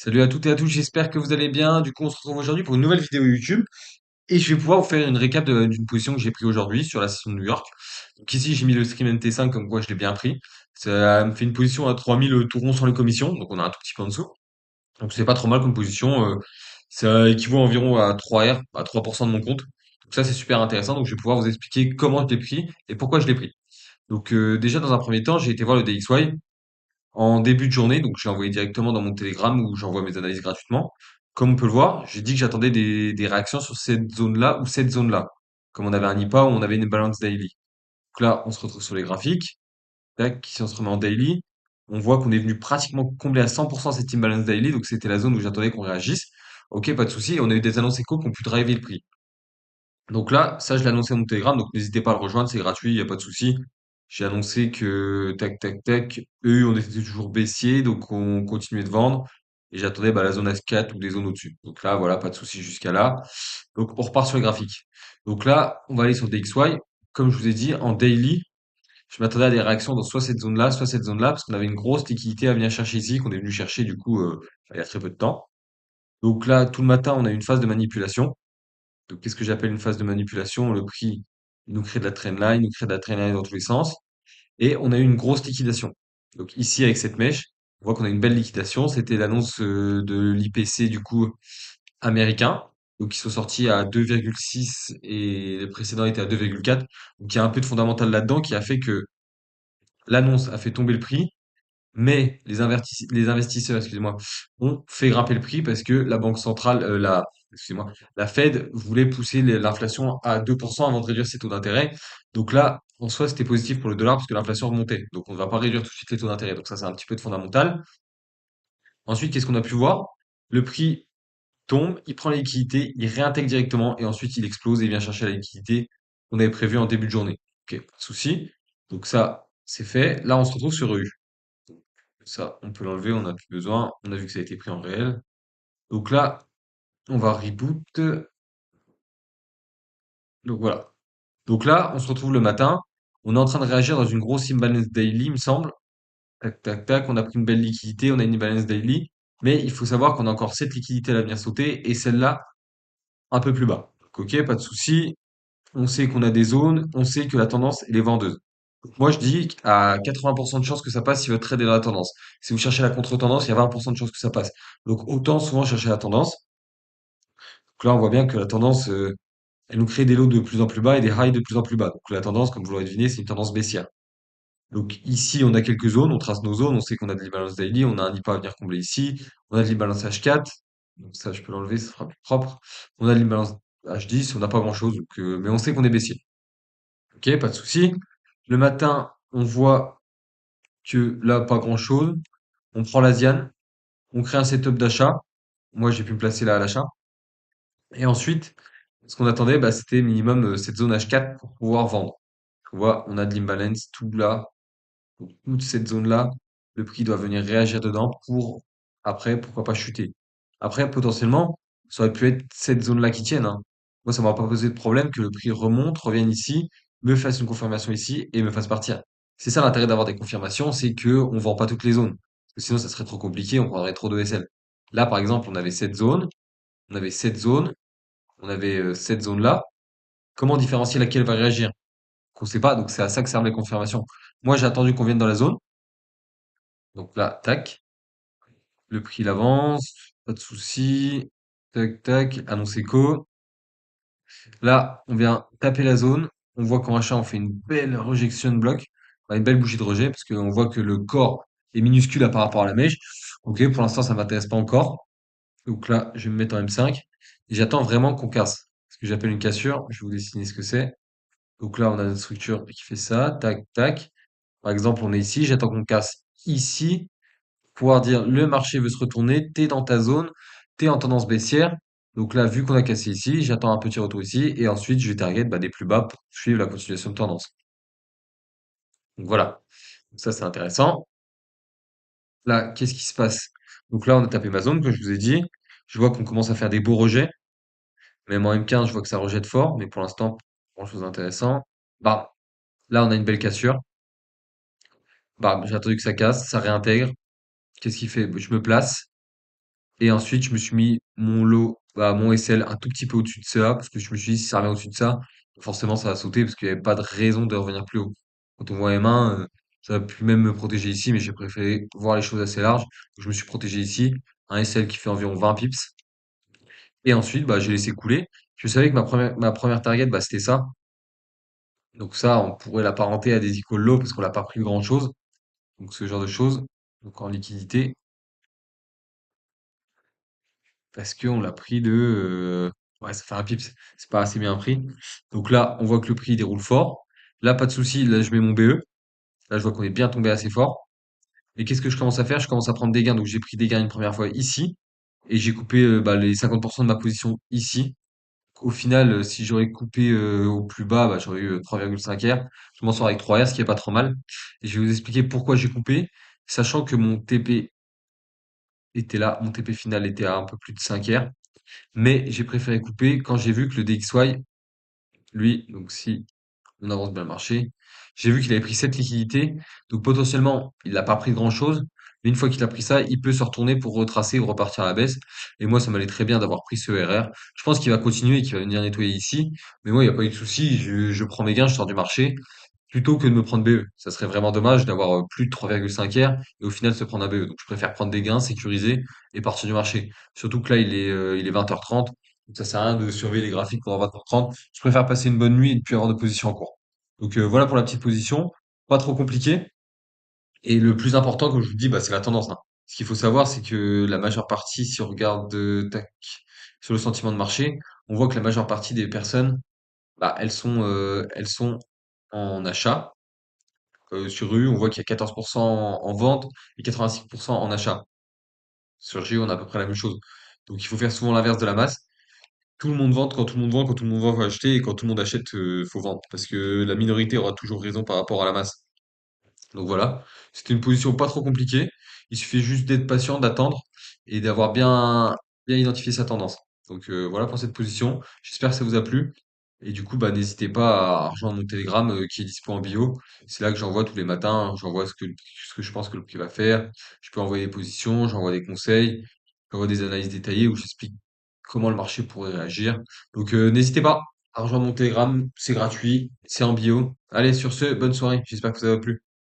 Salut à toutes et à tous, j'espère que vous allez bien. Du coup, on se retrouve aujourd'hui pour une nouvelle vidéo YouTube et je vais pouvoir vous faire une récap d'une position que j'ai pris aujourd'hui sur la session de New York. Donc ici, j'ai mis le stream MT5 comme quoi je l'ai bien pris. Ça me fait une position à 3000 tout rond sans les commissions, donc on a un tout petit peu en dessous. Donc c'est pas trop mal comme position. Ça équivaut environ à 3 R, à 3% de mon compte. Donc ça, c'est super intéressant. Donc je vais pouvoir vous expliquer comment je l'ai pris et pourquoi je l'ai pris. Donc déjà, dans un premier temps, j'ai été voir le DXY en début de journée, donc je l'ai envoyé directement dans mon Telegram où j'envoie mes analyses gratuitement. Comme on peut le voir, j'ai dit que j'attendais des réactions sur cette zone-là ou cette zone-là. Comme on avait un IPA ou on avait une balance daily. Donc là, on se retrouve sur les graphiques. Tac, si on se remet en daily, on voit qu'on est venu pratiquement combler à 100% cette imbalance daily, donc c'était la zone où j'attendais qu'on réagisse. Ok, pas de souci. On a eu des annonces échos qui ont pu driver le prix. Donc là, ça, je l'ai annoncé à mon Telegram, donc n'hésitez pas à le rejoindre, c'est gratuit, il n'y a pas de souci. J'ai annoncé que, tac, tac, tac, eux, on était toujours baissier, donc on continuait de vendre. Et j'attendais la zone S4 ou des zones au-dessus. Donc là, voilà, pas de souci jusqu'à là. Donc on repart sur les graphiques. Donc là, on va aller sur DXY. Comme je vous ai dit, en daily, je m'attendais à des réactions dans soit cette zone-là, soit cette zone-là, parce qu'on avait une grosse liquidité à venir chercher ici, qu'on est venu chercher du coup il y a très peu de temps. Donc là, tout le matin, on a eu une phase de manipulation. Donc, qu'est-ce que j'appelle une phase de manipulation? Le prix, il nous crée de la trendline, il nous crée de la trendline dans tous les sens. Et on a eu une grosse liquidation. Donc, ici, avec cette mèche, on voit qu'on a une belle liquidation. C'était l'annonce de l'IPC, du coup, américain. Donc, ils sont sortis à 2,6 et les précédents étaient à 2,4. Donc, il y a un peu de fondamental là-dedans qui a fait que l'annonce a fait tomber le prix. Mais les investisseurs, excusez-moi, ont fait grimper le prix parce que la banque centrale, excusez-moi, la Fed voulait pousser l'inflation à 2% avant de réduire ses taux d'intérêt. Donc là, en soi, c'était positif pour le dollar parce que l'inflation remontait. Donc on ne va pas réduire tout de suite les taux d'intérêt. Donc ça, c'est un petit peu de fondamental. Ensuite, qu'est-ce qu'on a pu voir? Le prix tombe, il prend la liquidité, il réintègre directement et ensuite il explose et il vient chercher la liquidité qu'on avait prévue en début de journée. Ok, pas de souci. Donc ça, c'est fait. Là, on se retrouve sur EU. Ça, on peut l'enlever, on n'a plus besoin. On a vu que ça a été pris en réel. Donc là, on va reboot. Donc voilà. Donc là, on se retrouve le matin. On est en train de réagir dans une grosse imbalance daily, il me semble. Tac, tac, tac. On a pris une belle liquidité, on a une imbalance daily. Mais il faut savoir qu'on a encore cette liquidité à venir sauter et celle-là un peu plus bas. Donc, ok, pas de souci. On sait qu'on a des zones, on sait que la tendance, elle est vendeuse. Donc, moi, je dis à 80% de chances que ça passe si votre trade est dans la tendance. Si vous cherchez la contre-tendance, il y a 20% de chances que ça passe. Donc, autant souvent chercher la tendance. Donc là, on voit bien que la tendance, elle nous crée des lots de plus en plus bas et des highs de plus en plus bas. Donc la tendance, comme vous l'aurez deviné, c'est une tendance baissière. Donc ici, on a quelques zones, on trace nos zones, on sait qu'on a de l'imbalance daily, on a un IPA à venir combler ici, on a de l'imbalance H4, donc ça, je peux l'enlever, ça sera plus propre. On a de l'imbalance H10, on n'a pas grand-chose, mais on sait qu'on est baissier. Ok, pas de souci. Le matin, on voit que là, pas grand-chose. On prend l'Asian, on crée un setup d'achat. Moi, j'ai pu me placer là à l'achat. Et ensuite, ce qu'on attendait, c'était minimum cette zone H4 pour pouvoir vendre. Tu vois, on a de l'imbalance tout là, donc toute cette zone-là, le prix doit venir réagir dedans pour après, pourquoi pas chuter. Après, potentiellement, ça aurait pu être cette zone-là qui tienne, hein. Moi, ça m'a pas posé de problème que le prix remonte, revienne ici, me fasse une confirmation ici et me fasse partir. C'est ça l'intérêt d'avoir des confirmations, c'est que on vend pas toutes les zones. Parce que sinon, ça serait trop compliqué, on prendrait trop de SL. Là, par exemple, on avait cette zone, on avait cette zone, on avait cette zone-là. Comment différencier laquelle va réagir? Qu'on sait pas, donc c'est à ça que servent les confirmations. Moi, j'ai attendu qu'on vienne dans la zone. Donc là, tac, le prix il avance, pas de souci. Tac, tac, annonce écho. Là, on vient taper la zone. On voit qu'en achat, on fait une belle rejection block, enfin, une belle bougie de rejet, parce qu'on voit que le corps est minuscule par rapport à la mèche. Ok, pour l'instant, ça m'intéresse pas encore. Donc là, je vais me mettre en M5. Et j'attends vraiment qu'on casse. Ce que j'appelle une cassure. Je vais vous dessiner ce que c'est. Donc là, on a notre structure qui fait ça. Tac, tac. Par exemple, on est ici, j'attends qu'on casse ici, pouvoir dire le marché veut se retourner, t'es dans ta zone, t'es en tendance baissière. Donc là, vu qu'on a cassé ici, j'attends un petit retour ici et ensuite je vais target des plus bas pour suivre la continuation de tendance. Donc voilà, donc ça c'est intéressant. Là, qu'est-ce qui se passe? Donc là, on a tapé ma zone, comme je vous ai dit. Je vois qu'on commence à faire des beaux rejets. Même en M15, je vois que ça rejette fort, mais pour l'instant, pas grand-chose d'intéressant. Bah, là, on a une belle cassure. Bah, j'ai attendu que ça casse, ça réintègre. Qu'est-ce qu'il fait? Je me place. Et ensuite, je me suis mis mon lot, bah, mon SL un tout petit peu au-dessus de ça, parce que je me suis dit, si ça revient au-dessus de ça, forcément, ça va sauter, parce qu'il n'y avait pas de raison de revenir plus haut. Quand on voit M1, ça aurait pu même me protéger ici, mais j'ai préféré voir les choses assez larges. Donc, je me suis protégé ici, un SL qui fait environ 20 pips. Et ensuite, bah, j'ai laissé couler. Je savais que ma première target, bah, c'était ça. Donc ça, on pourrait l'apparenter à des equal low, parce qu'on n'a pas pris grand-chose. Donc ce genre de choses. Donc en liquidité, parce qu'on l'a pris de... ouais, ça fait un pips, c'est pas assez bien pris. Donc là, on voit que le prix déroule fort. Là, pas de souci, là, je mets mon BE. Là, je vois qu'on est bien tombé assez fort. Et qu'est-ce que je commence à faire? Je commence à prendre des gains. Donc j'ai pris des gains une première fois ici. Et j'ai coupé bah, les 50% de ma position ici. Au final, si j'aurais coupé au plus bas, bah, j'aurais eu 3,5 R. Je m'en sors avec 3 R, ce qui est pas trop mal. Et je vais vous expliquer pourquoi j'ai coupé, sachant que mon TP était là, mon TP final était à un peu plus de 5 R. Mais j'ai préféré couper quand j'ai vu que le DXY, lui, donc si on avance bien le marché, j'ai vu qu'il avait pris cette liquidité, donc potentiellement, il n'a pas pris grand-chose, mais une fois qu'il a pris ça, il peut se retourner pour retracer ou repartir à la baisse. Et moi, ça m'allait très bien d'avoir pris ce RR. Je pense qu'il va continuer et qu'il va venir nettoyer ici, mais moi, il n'y a pas eu de souci, je prends mes gains, je sors du marché plutôt que de me prendre BE. Ça serait vraiment dommage d'avoir plus de 3,5 R et au final se prendre un BE. Donc je préfère prendre des gains, sécuriser et partir du marché. Surtout que là, il est 20h30. Donc ça sert à rien de surveiller les graphiques pendant 20h30. Je préfère passer une bonne nuit et ne plus avoir de position en cours. Donc voilà pour la petite position. Pas trop compliqué. Et le plus important, comme je vous dis, bah, c'est la tendance, hein. Ce qu'il faut savoir, c'est que la majeure partie, si on regarde tac, sur le sentiment de marché, on voit que la majeure partie des personnes, bah, elles sont en achat. Sur rue, on voit qu'il y a 14% en vente et 86% en achat. Sur G, on a à peu près la même chose. Donc il faut faire souvent l'inverse de la masse. Tout le monde vend quand tout le monde vend, quand tout le monde vend, faut acheter, et quand tout le monde achète, faut vendre. Parce que la minorité aura toujours raison par rapport à la masse. Donc voilà, c'était une position pas trop compliquée. Il suffit juste d'être patient, d'attendre et d'avoir bien identifié sa tendance. Donc voilà pour cette position. J'espère que ça vous a plu. Et du coup, bah, n'hésitez pas à rejoindre mon Telegram qui est dispo en bio. C'est là que j'envoie tous les matins. J'envoie ce que je pense que le prix va faire. Je peux envoyer des positions, j'envoie des conseils, j'envoie des analyses détaillées où j'explique comment le marché pourrait réagir. Donc n'hésitez pas à rejoindre mon Telegram. C'est gratuit, c'est en bio. Allez, sur ce, bonne soirée. J'espère que ça vous a plu.